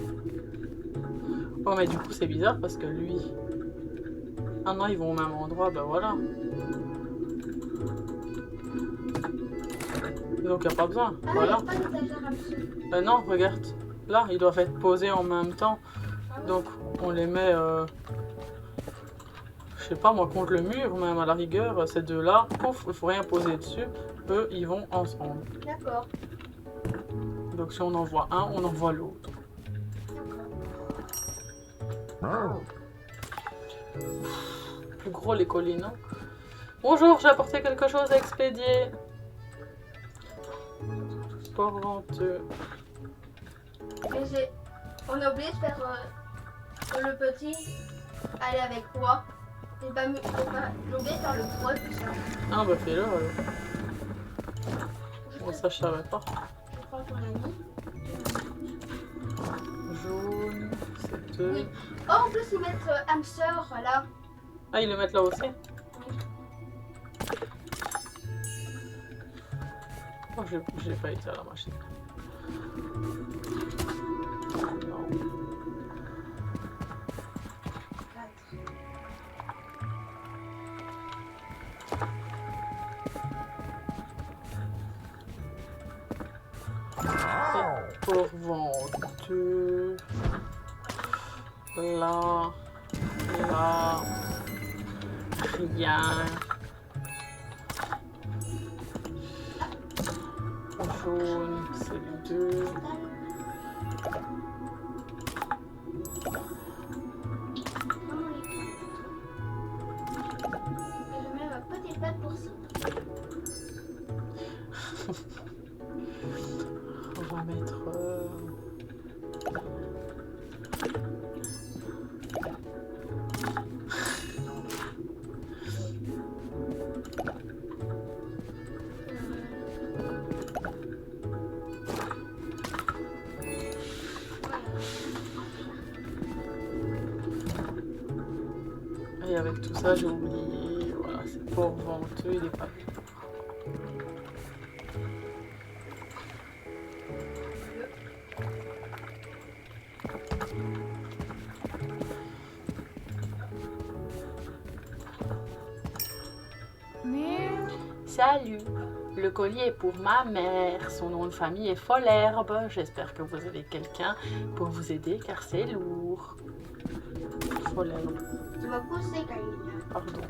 Oh, mais du coup, c'est bizarre parce que lui. Ah non, ils vont au même endroit, ben voilà. Donc, il n'y a pas besoin. Ah, Voilà. il n'y a pas d'étagère hamster. Non, regarde. Là, ils doivent être posés en même temps. Ah ouais. Donc, on les met. Je sais pas, moi, contre le mur, même à la rigueur, ces deux-là, pouf, il faut rien poser dessus. Eux, ils vont ensemble. D'accord. Donc, si on envoie un, on envoie l'autre. Plus gros les collines. Hein. Bonjour, j'ai apporté quelque chose à expédier. Port venteux. Mais on a oublié de faire le petit aller avec toi. J'ai pas oublié de faire le 3 tout ça. Ah bah fais-le alors. Bon, ça je savais pas. Je crois qu'on a mis. Jaune, c'est deux. Oui. Oh, en plus ils mettent hamster là. Ah, ils le mettent là aussi. Oh, j'ai pas été à la machine. Non. 4. Pour venteux. Là. Là. Rien. Jaune, c'est deux. Je mets ma petite patte pour ça. On va mettre. Et avec tout ça, j'ai oublié. Voilà, c'est pour venteux, il est pas bien. Salut. Le colis est pour ma mère. Son nom de famille est Folherbe. J'espère que vous avez quelqu'un pour vous aider car c'est lourd. Folherbe. Tu vas pousser, Camille. Pardon.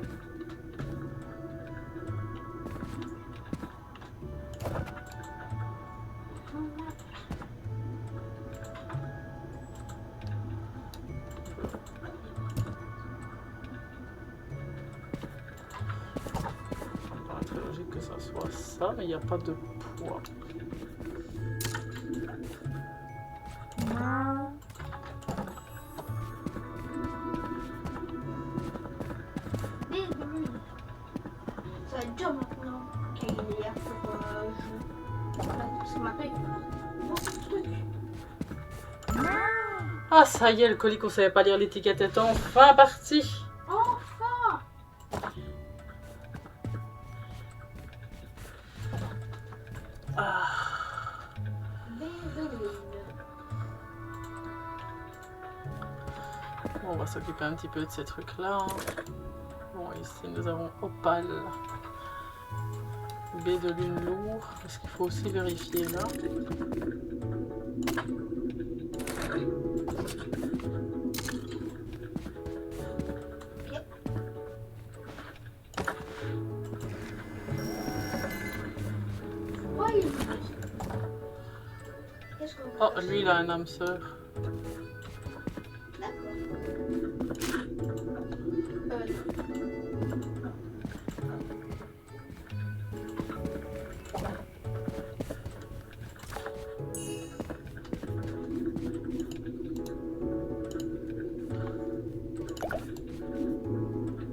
C'est logique que ça soit ça, mais il n'y a pas de poids. Ça va être dur maintenant qu'il est là pour jouer. Parce que maintenant il faut beaucoup de trucs. Ah, ça y est, le colis qu'on savait pas lire l'étiquette est enfin parti. Enfin! Ah. Bon, on va s'occuper un petit peu de ces trucs-là. Bon, ici nous avons Opale. B de lune lourd. Est-ce qu'il faut aussi vérifier là? Ouais, il est petit. Qu'est-ce qu'on Oh, peut lui il a un âme sœur. D'accord.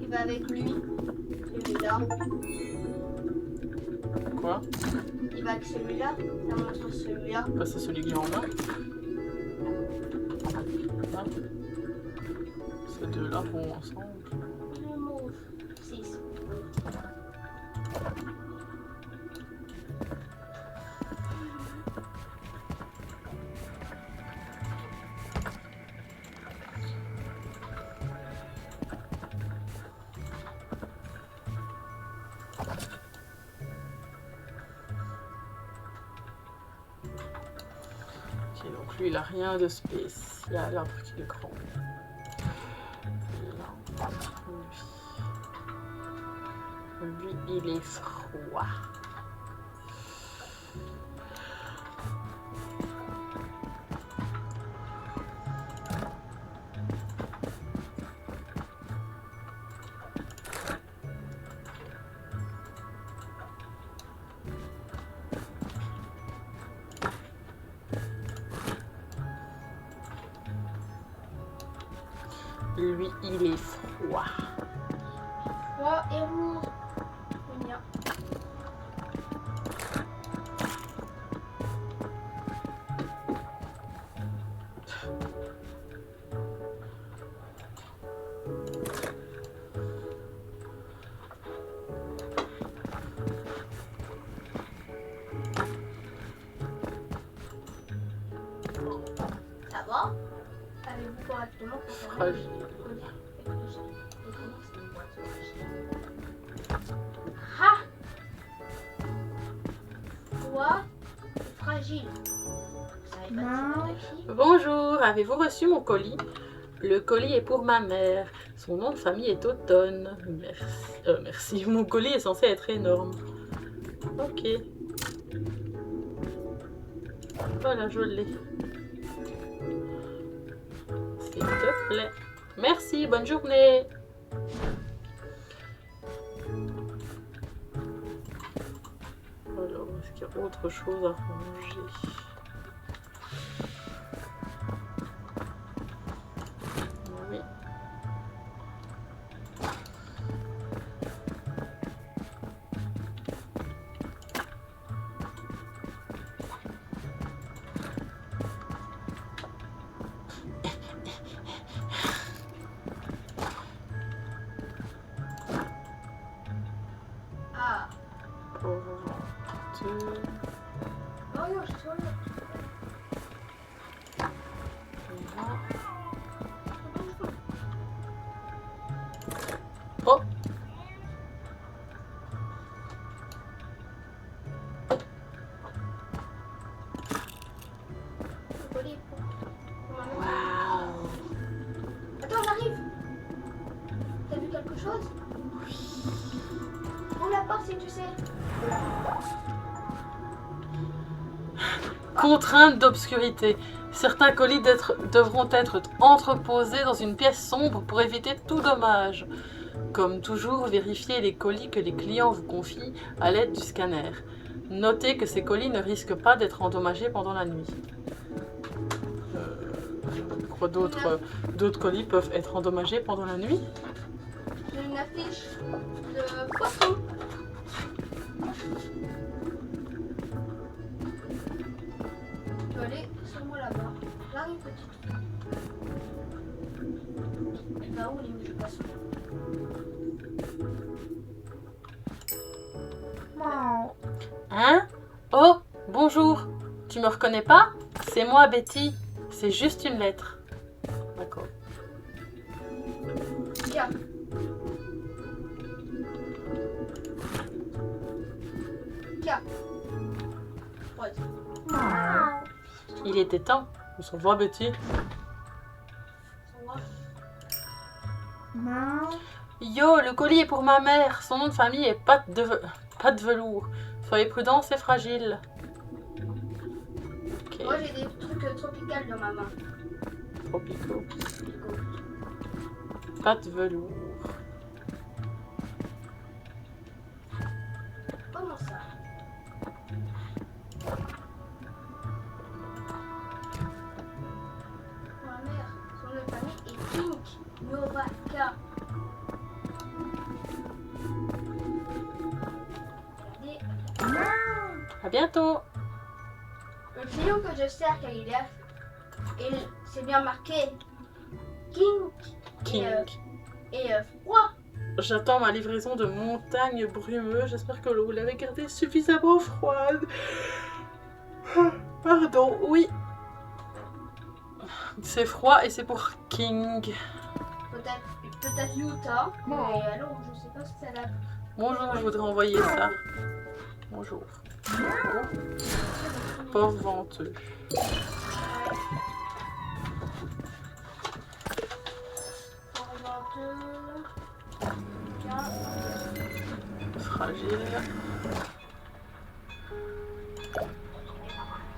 Il va avec lui. Celui-là. Quoi? Il va avec celui-là. Ça montre celui-là. Bah, c'est celui que j'ai en main. Ah. Ces deux-là vont ensemble. Le mauve. 6. Ok, donc lui il a rien de spécial après qu'il est grand. Là, lui il est froid. Lui il est froid. 3 et rouge. Bien. Ça va? Avez-vous correctement pour faire Fragile. Ah! Toi, fragile. Vous savez pas qui? Bonjour, avez-vous reçu mon colis? Le colis est pour ma mère. Son nom de famille est Automne. Merci. Mon colis est censé être énorme. Ok. Voilà, je l'ai. S'il te plaît. Merci, bonne journée. Alors, est-ce qu'il y a autre chose à ranger? Oui. Ah! Pour deux. Oh non, je suis là. Voilà. Oh! si tu sais. Contrainte d'obscurité. Certains colis devront être entreposés dans une pièce sombre pour éviter tout dommage. Comme toujours, vérifiez les colis que les clients vous confient à l'aide du scanner. Notez que ces colis ne risquent pas d'être endommagés pendant la nuit. Quoi d'autres colis peuvent être endommagés pendant la nuit? J'ai une affiche de poisson. Tu vas aller sur moi là-bas. J'arrive petite. Là où les poissons? Hein? Oh, bonjour. Tu me reconnais pas? C'est moi, Betty. C'est juste une lettre. D'accord. Tiens. Tiens. Ouais. Il était temps. On se revoit, Betty. Yo, le colis est pour ma mère. Son nom de famille est Pâte de velours. Soyez prudents, c'est fragile. Ok. Moi j'ai des trucs tropicaux dans ma main. Tropicaux. Pâte velours. Comment ça? Ma mère, son nom de famille est Pink Novaka. Regardez. À bientôt. Le crayon que je sers quand il est, c'est bien marqué King. King. Et froid. J'attends ma livraison de montagne brumeuse. J'espère que vous l'avez gardée suffisamment froide. Pardon, oui. C'est froid et c'est pour King. Peut-être Utah. Mais alors, je sais pas ce que ça va. Bonjour, je voudrais envoyer ça. Bonjour. Pauvre venteux. Fragile.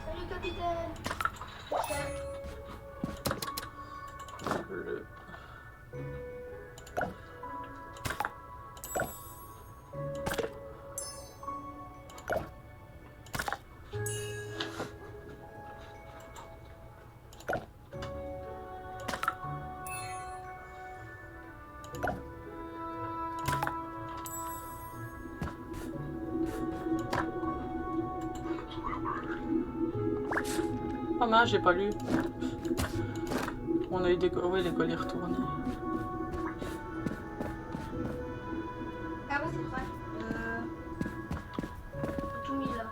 Salut capitaine. Le... Ah mince, j'ai pas lu. On a eu des... Oui, les colis retournés. Ah ouais, c'est vrai. Tout mis là.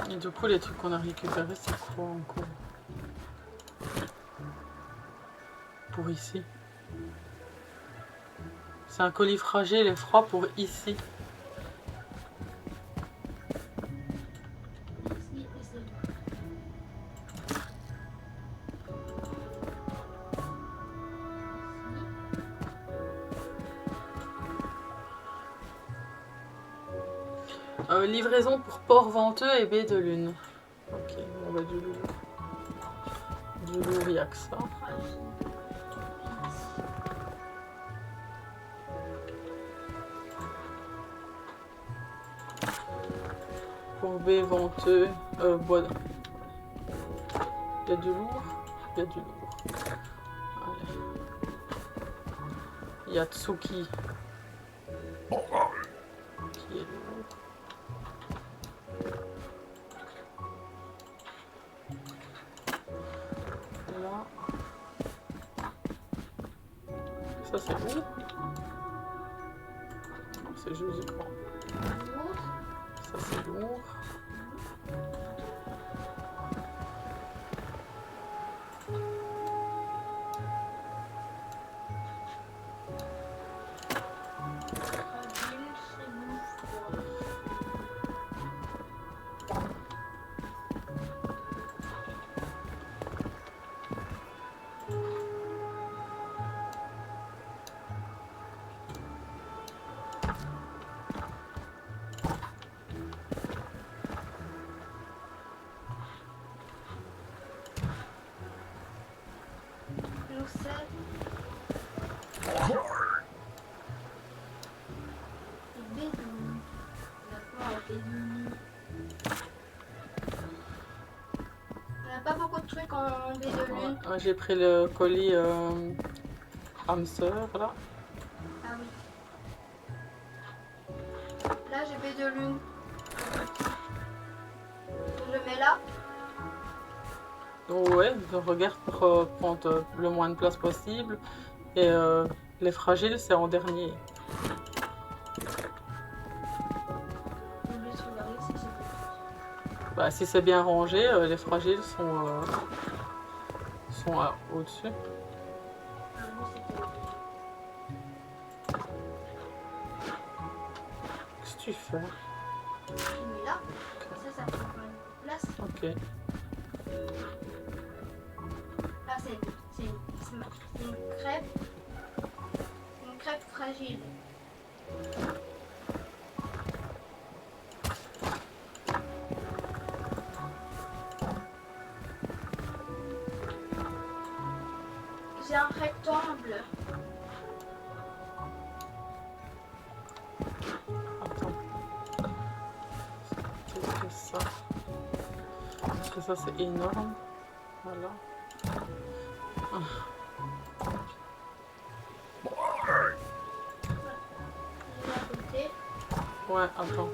Et du coup, les trucs qu'on a récupérés, c'est quoi encore? Pour ici. C'est un colis fragile et froid pour ici. Livraison pour Port-Venteux et Baie de Lune. Ok, on va du lourd. Du lourd, il n'y a que ça. Pour Baie-Venteux, bois. Il y a du lourd. Il y a du lourd. Allez. Il y a Tsuki. Qui est lourd. Là. Ça c'est lourd. C'est juste du coin. Ça c'est lourd. Et de on n'a pas beaucoup de trucs en baie de lune. Ouais, j'ai pris le colis hamster là. Ah oui. Là j'ai baie de lune. Je le mets là. Ouais, je regarde pour prendre le moins de place possible. Et les fragiles, c'est en dernier. Je vais juste regarder si c'est Bah, si c'est bien rangé, les fragiles sont au-dessus. ah, oui, c'était- Qu'est-ce que tu fais? je mets là. Ça prend pas une place. Ok. Là c'est une crêpe. Une crêpe fragile. J'ai un rectangle. Attends. Qu'est-ce que ça? Parce que ça, c'est énorme. Voilà. Il est à côté. Ouais, attends.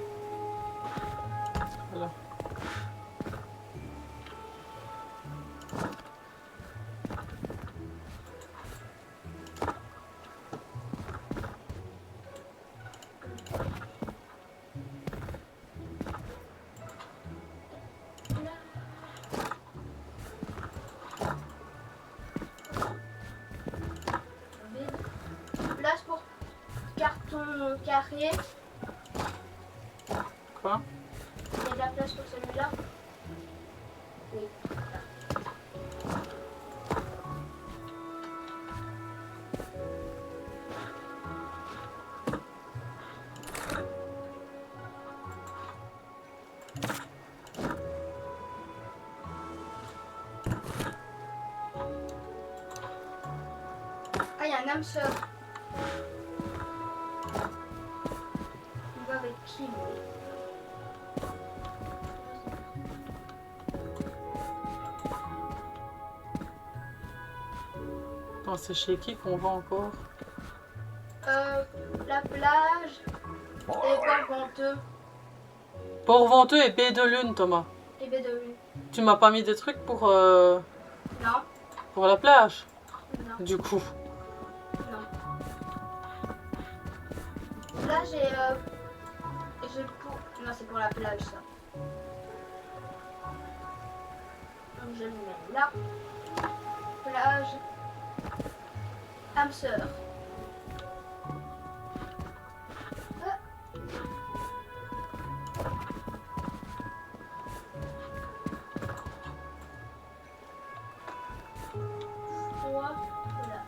Voilà. Place pour carton carré. Quoi? Il y a de la place pour celui-là. Oui. Ah, il y a un âme sœur. Il va avec qui, lui? Attends, c'est chez qui qu'on va encore? La plage et Port-Venteux Port-Venteux et baie de lune, Thomas. et baie de lune. Tu m'as pas mis des trucs pour Non, la plage, non, du coup. non. Là, j'ai pour... Non, c'est pour la plage, ça. Donc, je le mets là. Plage. Âme sœur. Trois plages.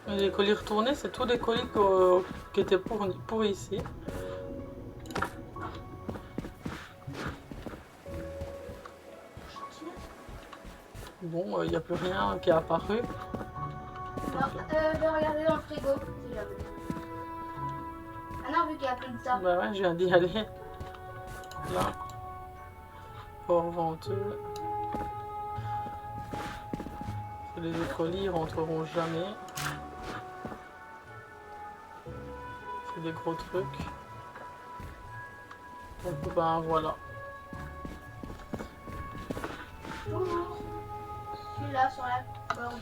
Les colis retournés, c'est tous les colis qui étaient pour ici. Bon, il n'y a plus rien qui est apparu. Non, je vais regarder dans le frigo, si jamais. Ah non, vu qu'il n'y a plus de ça. Bah ouais, je viens d'y aller. Là. Port-Venteux. que les autres lits ils rentreront jamais. C'est des gros trucs. Donc ben voilà. Bonjour. Je suis là sur la corde.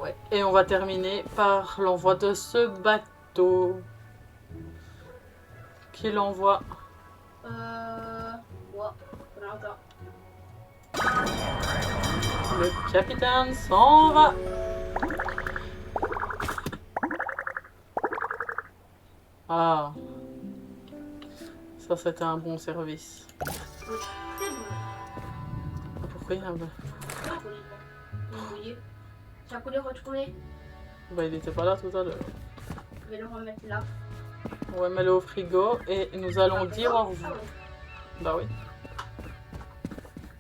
Ouais. Et on va terminer par l'envoi de ce bateau. Qui l'envoie? Moi. Pour l'instant. Le capitaine s'en va. Ah. Ça c'était un bon service. Oui, c'est bon. Pourquoi il y a un... Ça coule. Vous voyez. Ça coule retourner. Bah il était pas là tout à l'heure. Je vais le remettre là. On va mettre au frigo et nous allons dire au revoir. Bah oui.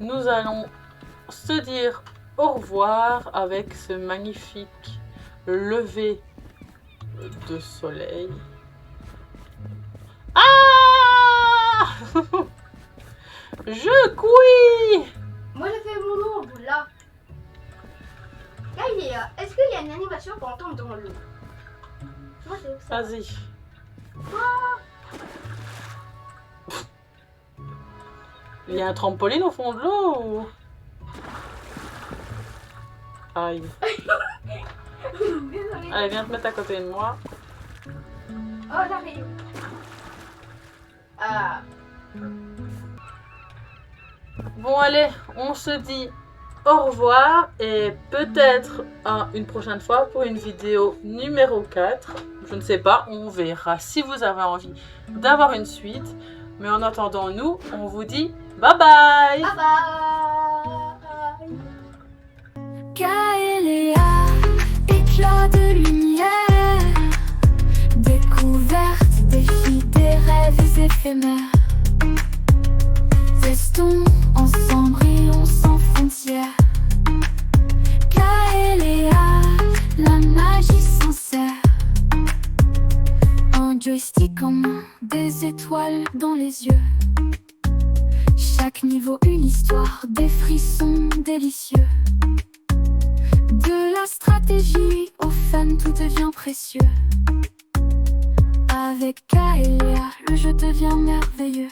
Nous allons se dire au revoir avec ce magnifique lever de soleil. Ah Je couille. Moi j'ai fait mon ombre là. Là il est là. Est-ce qu'il y a une animation quand on tombe dans l'eau? Moi c'est ça. Vas-y. Il y a un trampoline au fond de l'eau ou... Aïe. Désolée. Allez, viens te mettre à côté de moi. Oh j'arrive. Ah. Bon allez, on se dit au revoir et peut-être à une prochaine fois pour une vidéo numéro 4. Je ne sais pas, on verra si vous avez envie d'avoir une suite. Mais en attendant, nous, on vous dit bye bye. Bye bye. Kaeléa, éclat de lumière, découverte, défi des rêves éphémères. Restons ensemble, rions sans frontières. Kaeléa, la magie sincère. Un joystick en main, des étoiles dans les yeux. Chaque niveau une histoire, des frissons délicieux. De la stratégie au fun, tout devient précieux. Avec Kaeléa, le jeu devient merveilleux.